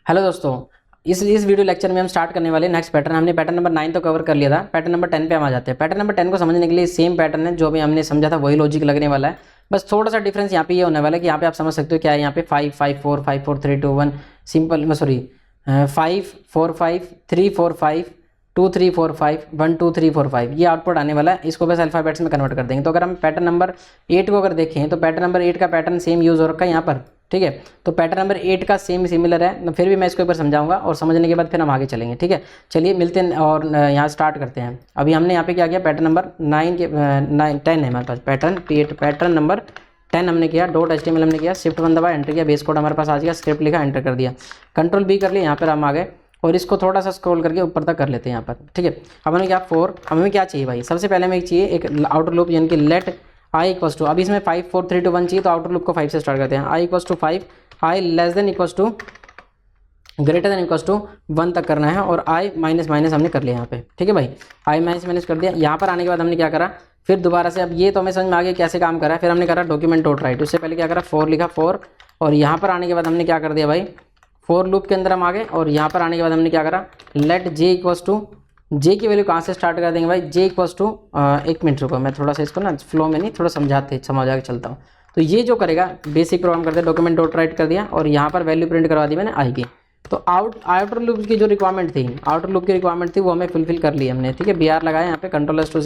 Hello दोस्तों, इस video lecture में हम स्टार्ट करने वाले नेक्स्ट पैटर्न। हमने पैटर्न नंबर 9 तो कवर कर लिया था। पैटर्न नंबर 10 पे हम आ जाते हैं। पैटर्न नंबर 10 को समझने के लिए सेम पैटर्न है जो भी हमने समझा था, वही लॉजिक लगने वाला है। बस थोड़ा सा डिफरेंस यहाँ पे ये होने वाला है कि यहाँ पे आप समझ सकते हो क्या है। यहाँ पे 5 5 4 5 4 3 2 1 सिंपल, सॉरी 5 4 5 3 4 5 2 3 4 5 1 2 3 4 5 ये आउटपुट आने वाला है। इसको बस अल्फाबेट्स में कन्वर्ट कर देंगे। तो अगर हम पैटर्न नंबर 8 को अगर देखें तो पैटर्न नंबर 8 का पैटर्न सेम यूज़ हो रखा है यहाँ पर, ठीक है। तो पैटर्न नंबर 8 का सेम सिमिलर है, फिर भी मैं इसको एक बार समझाऊंगा और समझने के बाद फिर हम आगे चलेंगे, ठीक है। चलिए मिलते हैं और यहाँ स्टार्ट करते हैं। अभी हमने यहाँ पे क्या किया, पैटर्न नंबर 10 है हमारे पास। पैटर्न नंबर 10 हमने किया। .html हमने किया, शिफ्ट 1 दबा, एंटर किया, बेस कोड हमारे पास आ गया, स्क्रिप्ट लिखा, एंटर कर दिया, कंट्रोल B कर लिया। यहाँ पर हम आ गए और इसको थोड़ा सा स्क्रॉल करके ऊपर तक कर लेते हैं यहाँ पर, ठीक है। अब हमें क्या हमें क्या चाहिए भाई, सबसे पहले हमें चाहिए एक आउटर लूप, यानी कि लेट आई इक्वल्स टू, अब इसमें 5 4 3 2 1 चाहिए तो आउटर लूप को 5 से स्टार्ट करते हैं। I equals to 5, I less than equals to greater than equals to 1 तक करना है, और आई माइनस माइनस हमने कर लिया यहाँ पे, ठीक है भाई। आई माइनस माइनस कर दिया। यहाँ पर आने के बाद हमने क्या करा, फिर दोबारा से, अब ये तो हमें समझ में आ गया कैसे काम करा है। फिर हमने करा डॉक्यूमेंट डॉट राइट, उससे पहले क्या करा, 4 लिखा 4, और यहाँ पर आने के बाद हमने क्या कर दिया भाई, फॉर लूप के अंदर हम आ गए, और यहाँ पर आने के बाद हमने क्या करा, लेट जे इक्वल्स टू, जे की वैल्यू कहाँ से स्टार्ट कर देंगे भाई, जे इक्वल्स टू, एक मिनट रुको, मैं थोड़ा सा इसको ना फ्लो में नहीं, थोड़ा समझा के चलता हूँ। तो ये जो करेगा बेसिक प्रोग्राम करते हैं, डॉक्यूमेंट डॉट राइट कर दिया और यहाँ पर वैल्यू प्रिंट करवा दी मैंने आई की। तो आउटर लूप की जो रिक्वायरमेंट थी, आउटर लूप की रिक्वायरमेंट थी वो हमें फुलफिल कर ली हमने, ठीक है। BR लगाया यहाँ पे, control S to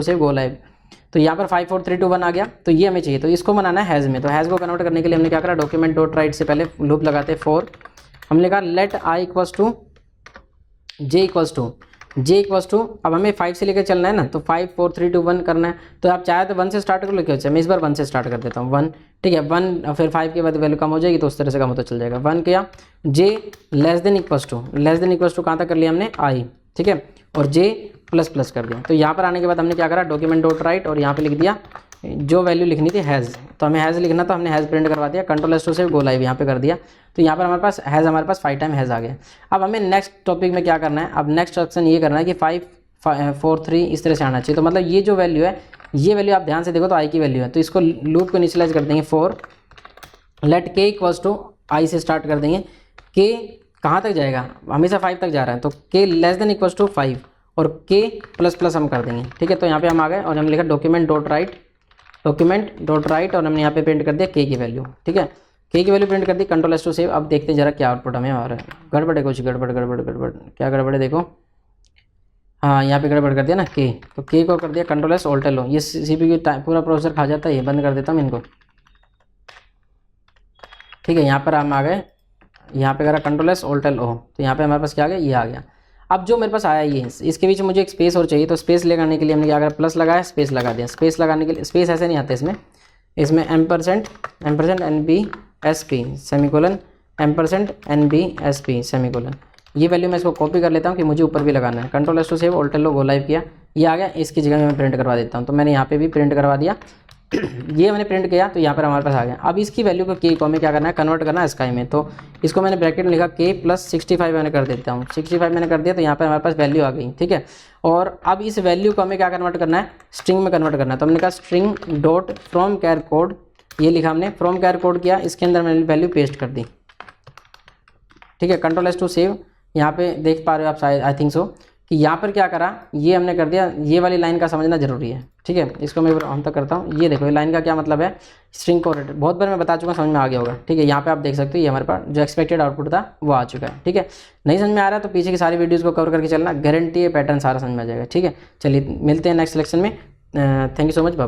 save, go live. तो यहाँ पर 5 4 3 2 1 आ गया। तो ये हमें चाहिए, तो इसको बनाना है हैज़ में। तो हैज़ को कन्वर्ट करने के लिए हमने क्या करा, डॉक्यूमेंट डॉट राइट से पहले लूप लगाते 4, हमने कहा let I equals to J equals to, अब हमें 5 से लेकर चलना है ना, तो 5 4 3 2 1 करना है। तो आप चाहे तो 1 से स्टार्ट कर लो, क्या मैं इस बार 1 से स्टार्ट कर देता हूँ, 1, ठीक है। 1 फिर 5 के बाद वैल्यू कम हो जाएगी, तो उस तरह से कम होता चल जाएगा। 1 किया, जे लेस देन इक्वल्स टू कहाँ तक कर लिया हमने, आई, ठीक है, और जे प्लस प्लस कर दिया। तो यहाँ पर आने के बाद हमने क्या करा, डॉक्यूमेंट डॉट राइट, और यहाँ पे लिख दिया जो वैल्यू लिखनी थी हैज़, तो हमें हैज़ लिखना, तो हमने हैज़ प्रिंट करवा दिया, control S to save, go live यहाँ पे कर दिया। तो यहाँ पर हमारे पास हैज़, हमारे पास 5 टाइम हैज़ आ गया। अब हमें नेक्स्ट टॉपिक में क्या करना है, अब नेक्स्ट ऑप्शन ये करना है कि 5 4 3 इस तरह से आना चाहिए। तो मतलब ये जो वैल्यू है, ये वैल्यू आप ध्यान से देखो तो आई की वैल्यू है, तो इसको लूप को इनिशियलाइज कर देंगे 4, लेट के इक्वल्स टू, आई से स्टार्ट कर देंगे, के कहाँ तक जाएगा, हमेशा 5 तक जा रहा है, तो के लेस देन इक्वल्स टू 5, और के प्लस प्लस हम कर देंगे, ठीक है। तो यहाँ पे हम आ गए और हमने लिखा डॉक्यूमेंट डॉट राइट, और हमने यहाँ पे प्रिंट कर दिया के की वैल्यू, ठीक है। के की वैल्यू प्रिंट कर दी, कंट्रोल S टू सेव। अब देखते हैं जरा क्या आउटपुट हमें आ रहा है। गड़बड़ है, कुछ गड़बड़, क्या गड़बड़ है देखो, हाँ यहाँ पे गड़बड़ कर दिया ना के, तो के को कर दिया कंट्रोल S ऑल्ट लो, ये CPU पूरा प्रोसेसर खा जाता है, ये बंद कर देता हूँ इनको, ठीक है। यहाँ पर हम आ गए, यहाँ पे करा कंट्रोल S ऑल्ट ओ, तो यहाँ पे हमारे पास क्या आ गया, ये आ गया। अब जो मेरे पास आया ये, इसके बीच में मुझे एक स्पेस और चाहिए, तो स्पेस लगाने के लिए हमने क्या करा, प्लस लगाया, स्पेस लगा दिया। स्पेस लगाने के लिए, स्पेस ऐसे नहीं आता इसमें ampersand NBSP semicolon, ampersand NBSP semicolon, ये वैल्यू मैं इसको कॉपी कर लेता हूँ कि मुझे ऊपर भी लगाना है। Control S to save, alt लो, गो लाइव किया, ये आ गया। इसकी जगह मैं प्रिंट करवा देता हूँ, तो मैंने यहाँ पे भी प्रिंट करवा दिया ये मैंने प्रिंट किया, तो यहाँ पर हमारे पास आ गया। अब इसकी वैल्यू को के को हमें क्या करना है, कन्वर्ट करना है स्काई में। तो इसको मैंने ब्रैकेट में लिखा के प्लस 65 मैंने कर देता हूँ, 65 मैंने कर दिया, तो यहाँ पर हमारे पास वैल्यू आ गई, ठीक है। और अब इस वैल्यू को हमें क्या कन्वर्ट करना है, स्ट्रिंग में कन्वर्ट करना है। तो हमने कहा string dot from char code, ये लिखा हमने, फ्रॉम कैर कोड किया, इसके अंदर मैंने वैल्यू पेस्ट कर दी, ठीक है। कंट्रोल S टू सेव, यहाँ पे देख पा रहे हो आप शायद, आई थिंक सो, कि यहाँ पर क्या करा, ये हमने कर दिया। ये वाली लाइन का समझना जरूरी है, ठीक है। इसको मैं हम तक करता हूँ। ये देखो, ये लाइन का क्या मतलब है, स्ट्रिंग कोड, बहुत बार मैं बता चुका, समझ में आ गया होगा, ठीक है। यहाँ पे आप देख सकते हो, ये हमारे पास जो एक्सपेक्टेड आउटपुट था वो आ चुका है, ठीक है। नहीं समझ में आ रहा तो पीछे की सारी वीडियोज़ को कवर करके चलना, गारंटी है पैटर्न सारा समझ में आ जाएगा, ठीक है। चलिए मिलते हैं नेक्स्ट लेक्शन में। Thank you so much, bye.